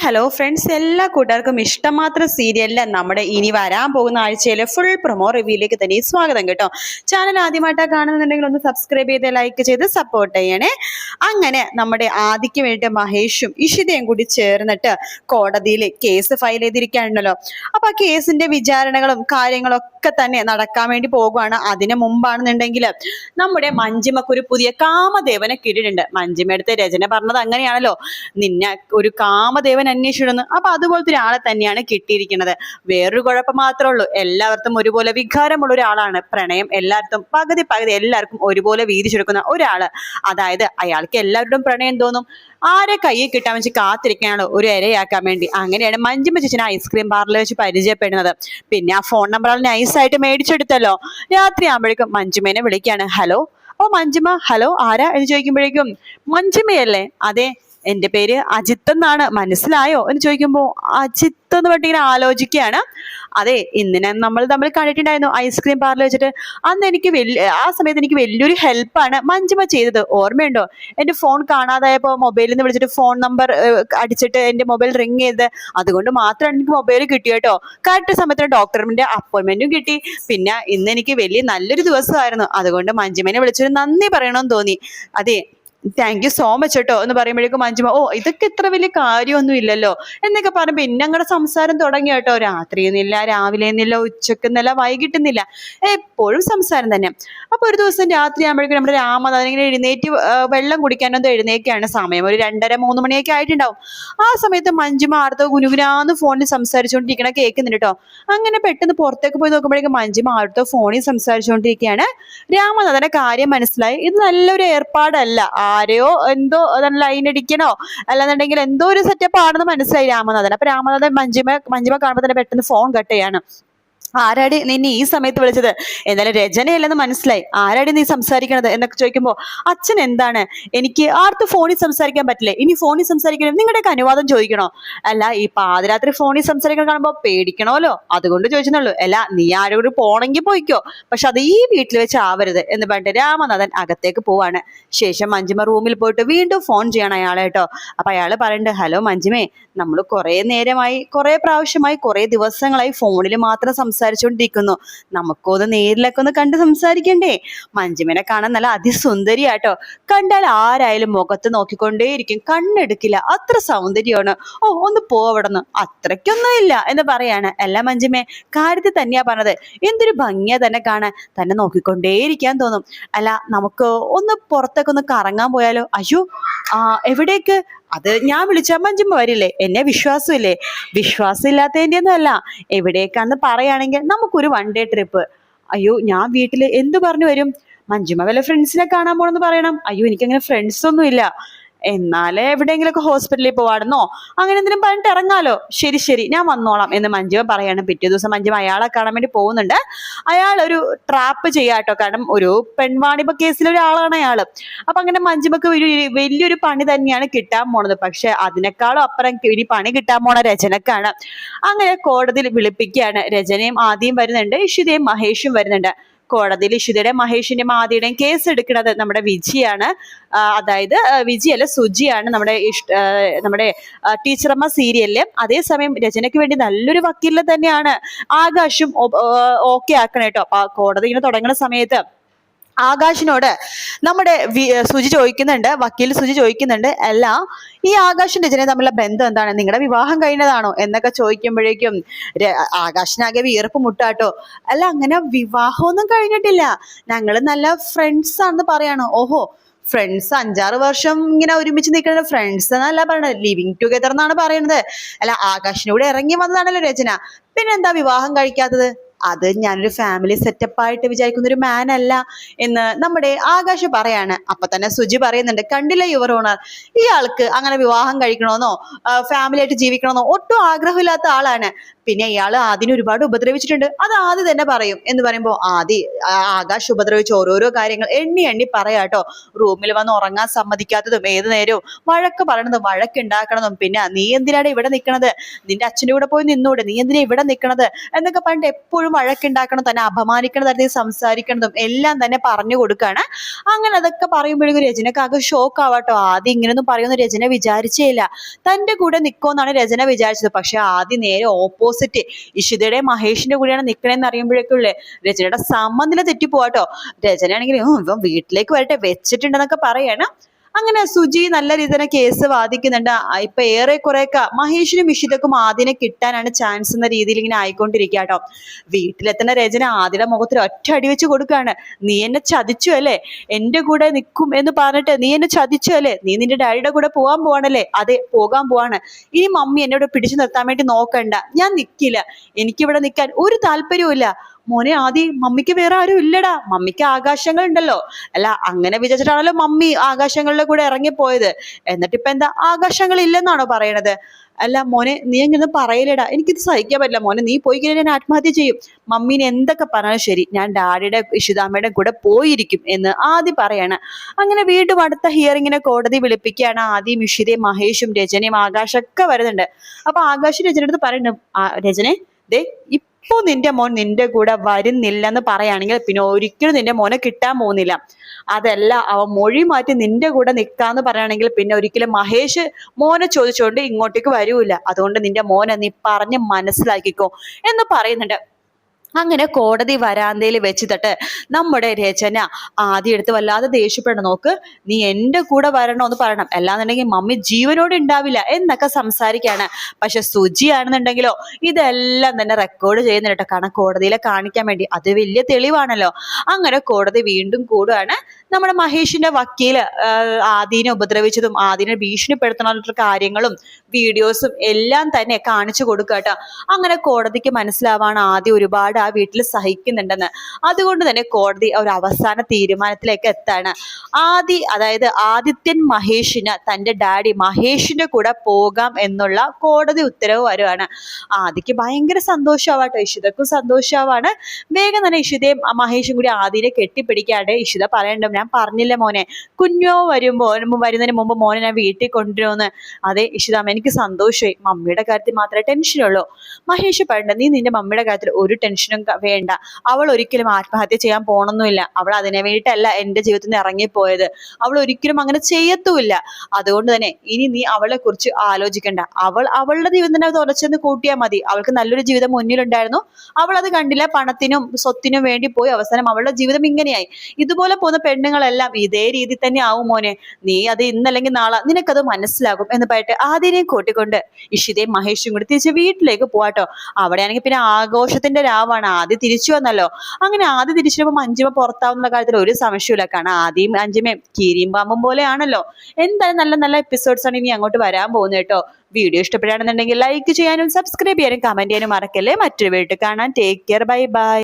Hello friends, എല്ലാ കൂട്ടുകാർക്കും ഇഷ്ടമാത്ര സീരിയലിലെ നമ്മുടെ ഇനി വരാൻ പോകുന്ന ആഴ്ചയിലെ ഫുൾ പ്രൊമോ റിവ്യൂയിലേക്ക് തന്നെ സ്വാഗതം കേട്ടോ. ചാനൽ ആദ്യമായിട്ടാണ് കാണുന്നുണ്ടെങ്കിൽ ഒന്ന് സബ്സ്ക്രൈബ് ചെയ്ത് ലൈക്ക് ചെയ്ത് സപ്പോർട്ട് ചെയ്യണേ. അങ്ങനെ നമ്മുടെ ആദിക്ക് വേണ്ടി മഹേഷും ഇഷിതയും കൂടി ചേർന്നിട്ട് കോടതിയിൽ കേസ് ഫയൽ ചെയ്തിരിക്കുകയാണല്ലോ. അപ്പൊ ആ കേസിന്റെ വിചാരണകളും കാര്യങ്ങളൊക്കെ തന്നെ നടക്കാൻ വേണ്ടി പോകുവാണ്. അതിനു മുമ്പാണെന്നുണ്ടെങ്കിൽ നമ്മുടെ മഞ്ജിമക്ക് ഒരു പുതിയ കാമദേവനെ കിട്ടിയിട്ടുണ്ട്. മഞ്ജിമയുടെ രചന പറഞ്ഞത് അങ്ങനെയാണല്ലോ, നിന്നെ ഒരു കാമദേവൻ അന്വേഷിച്ചിടുന്നു. അപ്പൊ അതുപോലത്തെ ഒരാളെ തന്നെയാണ് കിട്ടിയിരിക്കുന്നത്. വേറൊരു കുഴപ്പം മാത്രമേ ഉള്ളൂ, എല്ലാവർക്കും ഒരുപോലെ വികാരമുള്ള ഒരാളാണ്. പ്രണയം എല്ലാവർക്കും പകുതി എല്ലാവർക്കും ഒരുപോലെ വീതിച്ചെടുക്കുന്ന ഒരാള്. അതായത് അയാൾക്ക് എല്ലാവരുടെയും പ്രണയം തോന്നും. ആരെ കയ്യിൽ കിട്ടാൻ വെച്ച് കാത്തിരിക്കാണല്ലോ ഒരു ഇരയാക്കാൻ വേണ്ടി. അങ്ങനെയാണ് മഞ്ജിമ ചേച്ചിനെ ഐസ്ക്രീം പാർലറിൽ വെച്ച് പരിചയപ്പെടുന്നത്. പിന്നെ ആ ഫോൺ നമ്പർ ആൾ നൈസായിട്ട് മേടിച്ചെടുത്തല്ലോ. രാത്രി ആകുമ്പോഴേക്കും മഞ്ജിമേനെ വിളിക്കാണ്. ഹലോ. ഓ മഞ്ജിമ, ഹലോ ആരാ എന്ന് ചോദിക്കുമ്പോഴേക്കും മഞ്ജിമയല്ലേ? അതെ, എൻ്റെ പേര് അജിത്ത് എന്നാണ്, മനസ്സിലായോ എന്ന് ചോദിക്കുമ്പോൾ അജിത്ത് എന്ന് പറഞ്ഞിട്ട് ഇങ്ങനെ ആലോചിക്കുകയാണ്. അതെ, ഇന്നലെ നമ്മൾ തമ്മിൽ കണ്ടിട്ടുണ്ടായിരുന്നു ഐസ്ക്രീം പാർലർ വെച്ചിട്ട്. അന്ന് എനിക്ക് ആ സമയത്ത് എനിക്ക് വലിയൊരു ഹെൽപ്പാണ് മഞ്ജിമ ചെയ്തത്, ഓർമ്മയുണ്ടോ? എൻ്റെ ഫോൺ കാണാതായപ്പോൾ മൊബൈലിൽ നിന്ന് വിളിച്ചിട്ട് ഫോൺ നമ്പർ അടിച്ചിട്ട് എൻ്റെ മൊബൈൽ റിങ് ചെയ്ത്, അതുകൊണ്ട് മാത്രമാണ് എനിക്ക് മൊബൈൽ കിട്ടിയേട്ടോ. കറക്റ്റ് സമയത്തിന് ഡോക്ടറിന്റെ അപ്പോയിന്റ്മെന്റും കിട്ടി. പിന്നെ ഇന്ന് എനിക്ക് വലിയ നല്ലൊരു ദിവസമായിരുന്നു, അതുകൊണ്ട് മഞ്ജിമനെ വിളിച്ചൊരു നന്ദി പറയണമെന്ന് തോന്നി. അതെ, താങ്ക് യു സോ മച്ച് കേട്ടോ എന്ന് പറയുമ്പോഴേക്കും മഞ്ജിമ, ഓ ഇതൊക്കെ ഇത്ര വലിയ കാര്യമൊന്നും ഇല്ലല്ലോ എന്നൊക്കെ പറഞ്ഞ് പിന്നെ അങ്ങടെ സംസാരം തുടങ്ങി കേട്ടോ. രാത്രിയെന്നില്ല, രാവിലെ എന്നില്ല, ഉച്ചക്കെന്നില്ല, വൈകിട്ടെന്നില്ല, എപ്പോഴും സംസാരം തന്നെ. അപ്പൊ ഒരു ദിവസം രാത്രി ആകുമ്പോഴേക്കും നമ്മുടെ രാമനാഥൻ ഇങ്ങനെ എഴുന്നേറ്റ് വെള്ളം കുടിക്കാനൊന്നും എഴുന്നേക്കാണ്. സമയം ഒരു 2:30-3 മണിയൊക്കെ ആയിട്ടുണ്ടാവും. ആ സമയത്ത് മഞ്ജിമ ആർത്തോ ഗുനുഗുനാന്ന് ഫോണിൽ സംസാരിച്ചുകൊണ്ടിരിക്കണ കേൾക്കുന്നുണ്ട് കേട്ടോ. അങ്ങനെ പെട്ടെന്ന് പുറത്തേക്ക് പോയി നോക്കുമ്പോഴേക്കും മഞ്ജിമ ആർത്തോ ഫോണിൽ സംസാരിച്ചുകൊണ്ടിരിക്കുകയാണ്. രാമനാഥന്റെ കാര്യം മനസ്സിലായി. ഇത് നല്ലൊരു ഏർപ്പാടല്ല, ആരെയോ എന്തോ ലൈൻ അടിക്കണോ അല്ലാന്നുണ്ടെങ്കിൽ എന്തോ ഒരു സെറ്റപ്പ് ആണെന്ന് മനസ്സിലായി രാമനാഥൻ. അപ്പൊ രാമനാഥൻ മഞ്ജിമ കാണുമ്പോൾ തന്നെ പെട്ടെന്ന് ഫോൺ കട്ട് ചെയ്യാണ്. ആരാടി നിന്നെ ഈ സമയത്ത് വിളിച്ചത്? എന്നാലും രചനയല്ലെന്ന് മനസ്സിലായി. ആരാടി നീ സംസാരിക്കണത് എന്നൊക്കെ ചോദിക്കുമ്പോൾ, അച്ഛൻ എന്താണ്, എനിക്ക് ആർത്ത് ഫോണിൽ സംസാരിക്കാൻ പറ്റില്ലേ? ഇനി ഫോണിൽ സംസാരിക്കണം നിങ്ങളുടെയൊക്കെ അനുവാദം ചോദിക്കണോ? അല്ല, ഈ പാതിരാത്രി ഫോണിൽ സംസാരിക്കാൻ കാണുമ്പോൾ പേടിക്കണമല്ലോ, അതുകൊണ്ട് ചോദിച്ചെന്നുള്ളൂ. അല്ല, നീ ആരോട് പോണെങ്കിൽ പോയിക്കോ, പക്ഷെ അത് ഈ വീട്ടിൽ വെച്ച് ആവരുത് എന്ന് പറഞ്ഞിട്ട് രാമനാഥൻ അകത്തേക്ക് പോവാണ്. ശേഷം മഞ്ജിമ റൂമിൽ പോയിട്ട് വീണ്ടും ഫോൺ ചെയ്യണം അയാളെ കേട്ടോ. അപ്പൊ അയാള് പറയണ്ട്, ഹലോ മഞ്ജിമേ, നമ്മൾ കുറെ നേരമായി, കുറെ പ്രാവശ്യമായി, കുറെ ദിവസങ്ങളായി ഫോണിൽ മാത്രം സംസാരിച്ചുകൊണ്ടിരിക്കുന്നു. നമുക്കൊന്ന് നേരിലൊക്കെ ഒന്ന് കണ്ട് സംസാരിക്കണ്ടേ? മഞ്ജിമനെ കാണാൻ നല്ല അതിസുന്ദരിയാട്ടോ. കണ്ടാൽ ആരായാലും മുഖത്ത് നോക്കിക്കൊണ്ടേയിരിക്കും, കണ്ണെടുക്കില്ല, അത്ര സൗന്ദര്യമാണ്. ഓ ഒന്ന് പോവടന്ന്, അത്രയ്ക്കൊന്നും ഇല്ല എന്ന് പറയാണ്. അല്ല മഞ്ജിമേ, കാര്യത്തിൽ തന്നെയാ പറഞ്ഞത്, എന്തൊരു ഭംഗിയാ തന്നെ കാണാൻ, തന്നെ നോക്കിക്കൊണ്ടേയിരിക്കാൻ തോന്നും. അല്ല, നമുക്ക് ഒന്ന് പുറത്തൊക്കെ ഒന്ന് കറങ്ങാൻ പോയാലോ? അയ്യോ, എവിടേക്ക്? അത് ഞാൻ വിളിച്ചാൽ മഞ്ജിമ വരില്ലേ? എന്നെ വിശ്വാസമില്ലേ? വിശ്വാസം ഇല്ലാത്തതിൻ്റെ ഒന്നും അല്ല, എവിടേക്കാന്ന് പറയുകയാണെങ്കിൽ നമുക്കൊരു 1 ഡേ ട്രിപ്പ്. അയ്യോ, ഞാൻ വീട്ടിൽ എന്ത് പറഞ്ഞു വരും? മഞ്ജിമ വല്ല ഫ്രണ്ട്സിനെ കാണാൻ പോണെന്ന് പറയണം. അയ്യോ, എനിക്കങ്ങനെ ഫ്രണ്ട്സ് ഒന്നും ഇല്ല. എന്നാലേ എവിടെയെങ്കിലുമൊക്കെ ഹോസ്പിറ്റലിൽ പോവാടുന്നോ അങ്ങനെ എന്തെങ്കിലും പറഞ്ഞിട്ട് ഇറങ്ങാലോ. ശരി ശരി, ഞാൻ വന്നോളാം എന്ന് മഞ്ജിമ പറയാണ്. പിറ്റേ ദിവസം മഞ്ജിമ അയാളെ കാണാൻ വേണ്ടി പോകുന്നുണ്ട്. അയാൾ ഒരു ട്രാപ്പ് ചെയ്യാട്ടോ, കാരണം ഒരു പെൺവാണിഭ കേസിലെ ഒരാളാണ് അയാള്. അപ്പൊ അങ്ങനെ മഞ്ജിമക്ക് വലിയൊരു പണി തന്നെയാണ് കിട്ടാൻ പോണത്. പക്ഷെ അതിനേക്കാളും അപ്പുറം ഇനി പണി കിട്ടാൻ പോണ രചനക്കാണ്. അങ്ങനെ കോടതിയിൽ വിളിപ്പിക്കുകയാണ്. രചനയും ആദ്യം വരുന്നുണ്ട്, ഇഷിതയും മഹേഷും വരുന്നുണ്ട്. കോടതിയിൽ ഇഷിതയുടെ മഹേഷിന്റെയും ആദിയുടെയും കേസ് എടുക്കുന്നത് നമ്മുടെ വിജിയാണ്. അതായത് വിജിയല്ല, സുജിയാണ്. നമ്മുടെ ടീച്ചറമ്മ സീരിയലില്. അതേസമയം രചനയ്ക്ക് വേണ്ടി നല്ലൊരു വക്കീലിനെ തന്നെയാണ് ആകാശും ഓക്കെ ആക്കണം കേട്ടോ. അപ്പൊ കോടതി ഇങ്ങനെ തുടങ്ങുന്ന സമയത്ത് ആകാശിനോട് നമ്മുടെ സുജി ചോദിക്കുന്നുണ്ട്, വക്കീൽ സുജി ചോദിക്കുന്നുണ്ട്, അല്ല ഈ ആകാശും രചനയും തമ്മിലുള്ള ബന്ധം എന്താണ്, നിങ്ങളുടെ വിവാഹം കഴിഞ്ഞതാണോ എന്നൊക്കെ ചോദിക്കുമ്പോഴേക്കും ആകാശിനാകെ വിയർപ്പ് മുട്ടാട്ടോ. അല്ല, അങ്ങനെ വിവാഹമൊന്നും കഴിഞ്ഞിട്ടില്ല, ഞങ്ങൾ നല്ല ഫ്രണ്ട്സ് ആണെന്ന് പറയാണ്. ഓഹോ, ഫ്രണ്ട്സ് 5-6 വർഷം ഇങ്ങനെ ഒരുമിച്ച് നിൽക്കുന്ന ഫ്രണ്ട്സ് എന്നല്ല പറയണത്, ലിവിങ് ടുഗദർ എന്നാണ് പറയുന്നത്. അല്ല, ആകാശിനൂടെ ഇറങ്ങി വന്നതാണല്ലോ രചന, പിന്നെന്താ വിവാഹം കഴിക്കാത്തത്? അത് ഞാനൊരു ഫാമിലി സെറ്റപ്പായിട്ട് വിചാരിക്കുന്ന ഒരു മാൻ അല്ല എന്ന് നമ്മുടെ ആകാശ് പറയാണ്. അപ്പൊ തന്നെ സുജി പറയുന്നുണ്ട്, കണ്ടില്ല യുവർ ഓണർ, ഇയാൾക്ക് അങ്ങനെ വിവാഹം കഴിക്കണമെന്നോ ഫാമിലി ആയിട്ട് ജീവിക്കണമെന്നോ ഒട്ടും ആഗ്രഹമില്ലാത്ത ആളാണ്. പിന്നെ ഇയാൾ ആദ്യം ഒരുപാട് ഉപദ്രവിച്ചിട്ടുണ്ട്, അത് ആദ്യം തന്നെ പറയും എന്ന് പറയുമ്പോൾ ആകാശ് ഉപദ്രവിച്ച ഓരോരോ കാര്യങ്ങൾ എണ്ണി എണ്ണി പറയാട്ടോ. റൂമിൽ വന്ന് ഉറങ്ങാൻ സമ്മതിക്കാത്തതും, ഏത് നേരവും വഴക്ക് പറയണതും, വഴക്കുണ്ടാക്കണതും, പിന്നെ നീ എന്തിനാണ് ഇവിടെ നിൽക്കണത്, നിന്റെ അച്ഛൻ്റെ കൂടെ പോയി നിന്നൂടെ, നീ എന്തിനാ ഇവിടെ നിൽക്കണത് എന്നൊക്കെ പറഞ്ഞിട്ട് എപ്പോഴും എപ്പോഴും വഴക്കുണ്ടാക്കണം, തന്നെ അപമാനിക്കണ തരത്തിൽ സംസാരിക്കണതും എല്ലാം തന്നെ പറഞ്ഞു കൊടുക്കുകയാണ്. അങ്ങനെ അതൊക്കെ പറയുമ്പോഴേക്കും രചനക്ക് ആകെ ഷോക്ക് ആവാട്ടോ. ആദ്യം ഇങ്ങനെയൊന്നും പറയുമെന്ന് രചന വിചാരിച്ചേയില്ല. തന്റെ കൂടെ നിൽക്കുമെന്നാണ് രചന വിചാരിച്ചത്. പക്ഷെ ആദ്യം നേരെ ഓപ്പോസിറ്റ് ഇഷിതയുടെ മഹേഷിന്റെ കൂടെയാണ് നിൽക്കണേന്ന് അറിയുമ്പോഴേക്കുള്ളേ രചനയുടെ സമനില തെറ്റിപ്പോവാട്ടോ. രചനയാണെങ്കിൽ ഇവൻ വീട്ടിലേക്ക് വരട്ടെ, വെച്ചിട്ടുണ്ടെന്നൊക്കെ പറയാണ്. അങ്ങനെ സുജി നല്ല രീതിയിൽ തന്നെ കേസ് വാദിക്കുന്നുണ്ട്. ഇപ്പൊ ഏറെ കുറെയൊക്കെ മഹേഷിനും ഇഷിതക്കും ആദിനെ കിട്ടാനാണ് ചാൻസ് എന്ന രീതിയിൽ ഇങ്ങനെ ആയിക്കൊണ്ടിരിക്കുക കേട്ടോ. വീട്ടിലെത്തുന്ന രചന ആദിയുടെ മുഖത്തിൽ ഒറ്റ അടി വെച്ച് കൊടുക്കുകയാണ്. നീ എന്നെ ചതിച്ചു അല്ലേ, എന്റെ കൂടെ നിൽക്കും എന്ന് പറഞ്ഞിട്ട് നീ എന്നെ ചതിച്ചു അല്ലേ, നീ നിന്റെ ഡാഡിയുടെ കൂടെ പോകാൻ പോവാണല്ലേ, അതെ പോകാൻ പോവാണ്. ഇനി മമ്മി എന്നോട് പിടിച്ചു നിർത്താൻ വേണ്ടി നോക്കണ്ട, ഞാൻ നിൽക്കില്ല, എനിക്കിവിടെ നിൽക്കാൻ ഒരു താല്പര്യവും ഇല്ല. മോനെ ആദ്യം മമ്മിക്ക് വേറെ ആരും ഇല്ലടാ, മമ്മിക്ക് ആകാശങ്ങൾ ഉണ്ടല്ലോ. അല്ല അങ്ങനെ വിചാരിച്ചിട്ടാണല്ലോ മമ്മി ആകാശങ്ങളുടെ കൂടെ ഇറങ്ങിപ്പോയത്. എന്നിട്ടിപ്പൊ എന്താ ആകാശങ്ങൾ ഇല്ലെന്നാണോ പറയണത്? അല്ല മോനെ നീ അങ്ങനെ പറയലടാ, എനിക്കിത് സഹിക്കാൻ പറ്റില്ല മോനെ, നീ പോയി കഴിഞ്ഞാൽ ഞാൻ ആത്മഹത്യ ചെയ്യും. മമ്മീനെ എന്തൊക്കെ പറഞ്ഞാലും ശരി, ഞാൻ ഡാഡിയുടെ ഇഷിതാമ്മയുടെ കൂടെ പോയിരിക്കും എന്ന് ആദ്യം പറയാണ്. അങ്ങനെ വീണ്ടും അടുത്ത ഹിയറിങ്ങിനെ കോടതി വിളിപ്പിക്കുകയാണ്. ആദ്യം ഇഷിതയും മഹേഷും രചനയും ആകാശൊക്കെ വരുന്നുണ്ട്. അപ്പൊ ആകാശ് രചനയുടെ അടുത്ത് പറയുന്നുണ്ട്, രചനെ ദേ ഇപ്പൊ നിന്റെ മോൻ നിന്റെ കൂടെ വരുന്നില്ലെന്ന് പറയുകയാണെങ്കിൽ പിന്നെ ഒരിക്കലും നിന്റെ മോനെ കിട്ടാൻ പോകുന്നില്ല. അതല്ല അവൻ മൊഴി മാറ്റി നിന്റെ കൂടെ നിൽക്കാന്ന് പറയുകയാണെങ്കിൽ പിന്നെ ഒരിക്കലും മഹേഷ് മോനെ ചോദിച്ചുകൊണ്ട് ഇങ്ങോട്ടേക്ക് വരൂല. അതുകൊണ്ട് നിന്റെ മോനെ നീ പറഞ്ഞ് മനസ്സിലാക്കിക്കോ എന്ന് പറയുന്നുണ്ട്. അങ്ങനെ കോടതി വരാന്തയിൽ വെച്ചിട്ട് നമ്മുടെ രചന ആദ്യം എടുത്ത് വല്ലാതെ ദേഷ്യപ്പെടണം. നോക്ക്, നീ എൻ്റെ കൂടെ വരണമെന്ന് പറയണം, അല്ലാന്നുണ്ടെങ്കിൽ മമ്മി ജീവനോട് ഉണ്ടാവില്ല എന്നൊക്കെ സംസാരിക്കാണ്. പക്ഷെ സുജിയാണെന്നുണ്ടെങ്കിലോ ഇതെല്ലാം തന്നെ റെക്കോർഡ് ചെയ്യുന്നുണ്ട് കേട്ടോ. കാരണം കോടതിയിലെ കാണിക്കാൻ വേണ്ടി, അത് വലിയ തെളിവാണല്ലോ. അങ്ങനെ കോടതി വീണ്ടും കൂടുകയാണ്. നമ്മുടെ മഹേഷിന്റെ വക്കീല് ആദീനെ ഉപദ്രവിച്ചതും ആദീനെ ഭീഷണിപ്പെടുത്തുന്ന കാര്യങ്ങളും വീഡിയോസും എല്ലാം തന്നെ കാണിച്ചു കൊടുക്കുക കേട്ടോ. അങ്ങനെ കോടതിക്ക് മനസ്സിലാവാണ് ആദ്യം ഒരുപാട് ആ വീട്ടിൽ സഹിക്കുന്നുണ്ടെന്ന്. അതുകൊണ്ട് തന്നെ കോടതി ഒരു അവസാന തീരുമാനത്തിലേക്ക് എത്താണ്. അതായത് ആദിത്യൻ മഹേഷിന് തന്റെ ഡാഡി മഹേഷിന്റെ കൂടെ പോകാം എന്നുള്ള കോടതി ഉത്തരവ് വരുവാണ്. ആദിക്ക് ഭയങ്കര സന്തോഷമാവാട്ടോ, ഇഷിതക്കും സന്തോഷമാവാണ്. വേഗം തന്നെ ഇഷിതയും മഹേഷും കൂടി ആദിനെ കെട്ടിപ്പിടിക്കാണ്ട് ഇഷിത പറയണ്ട, ഞാൻ പറഞ്ഞില്ല മോനെ, കുഞ്ഞോ വരുന്നതിന് മുമ്പ് മോനെ ഞാൻ വീട്ടിൽ കൊണ്ടുവരുമെന്ന്. അതെ ഇഷിതാമ്മ എനിക്ക് സന്തോഷമായി, മമ്മിയുടെ കാര്യത്തിൽ മാത്രമേ ടെൻഷനുള്ളൂ. മഹേഷ് പറയണ്ട, നീ നിന്റെ മമ്മിയുടെ കാര്യത്തിൽ ഒരു ടെൻഷനും വേണ്ട, അവൾ ഒരിക്കലും ആത്മഹത്യ ചെയ്യാൻ പോണൊന്നുമില്ല, അവൾ അതിനെ വേണ്ടിയിട്ടല്ല എന്റെ ജീവിതത്തിൽ നിന്ന് ഇറങ്ങിപ്പോയത്, അവൾ ഒരിക്കലും അങ്ങനെ ചെയ്യത്തുമില്ല. അതുകൊണ്ട് തന്നെ ഇനി നീ അവളെ കുറിച്ച് ആലോചിക്കണ്ട, അവളുടെ ജീവിതം തന്നെ തുറച്ചെന്ന് കൂട്ടിയാൽ മതി. അവൾക്ക് നല്ലൊരു ജീവിതം മുന്നിലുണ്ടായിരുന്നു, അവൾ അത് കണ്ടില്ല, പണത്തിനും സ്വത്തിനും വേണ്ടി പോയി അവസാനം അവളുടെ ജീവിതം ഇങ്ങനെയായി. ഇതുപോലെ പോകുന്ന പെണ്ണുങ്ങളെല്ലാം ഇതേ രീതി തന്നെ ആവും മോനെ, നീ അത് ഇന്നല്ലെങ്കിൽ നാളെ നിനക്കത് മനസ്സിലാകും എന്ന് പറഞ്ഞിട്ട് ആദ്യം കൂട്ടിക്കൊണ്ട് ഇഷിതയും മഹേഷും കൂടി തിരിച്ച് വീട്ടിലേക്ക് പോവാട്ടോ. അവിടെയാണെങ്കിൽ പിന്നെ ആഘോഷത്തിന്റെ രാവാണ്, ആദ്യം തിരിച്ചു വന്നല്ലോ. അങ്ങനെ ആദ്യം തിരിച്ചു വരുമ്പോൾ മഞ്ജിമ പുറത്താവുന്ന കാര്യത്തിൽ ഒരു സംശയമില്ല. കാരണം ആദ്യം മഞ്ജിമയും കീരിയും പാമ്പും പോലെയാണല്ലോ. എന്തായാലും നല്ല നല്ല എപ്പിസോഡ്സ് ആണ് ഇനി അങ്ങോട്ട് വരാൻ പോകുന്നത് കേട്ടോ. വീഡിയോ ഇഷ്ടപ്പെടുകയാണെന്നുണ്ടെങ്കിൽ ലൈക്ക് ചെയ്യാനും സബ്സ്ക്രൈബ് ചെയ്യാനും കമന്റ് ചെയ്യാനും മറക്കല്ലേ. മറ്റൊരു വീട്ടിൽ കാണാൻ. Take care, bye bye.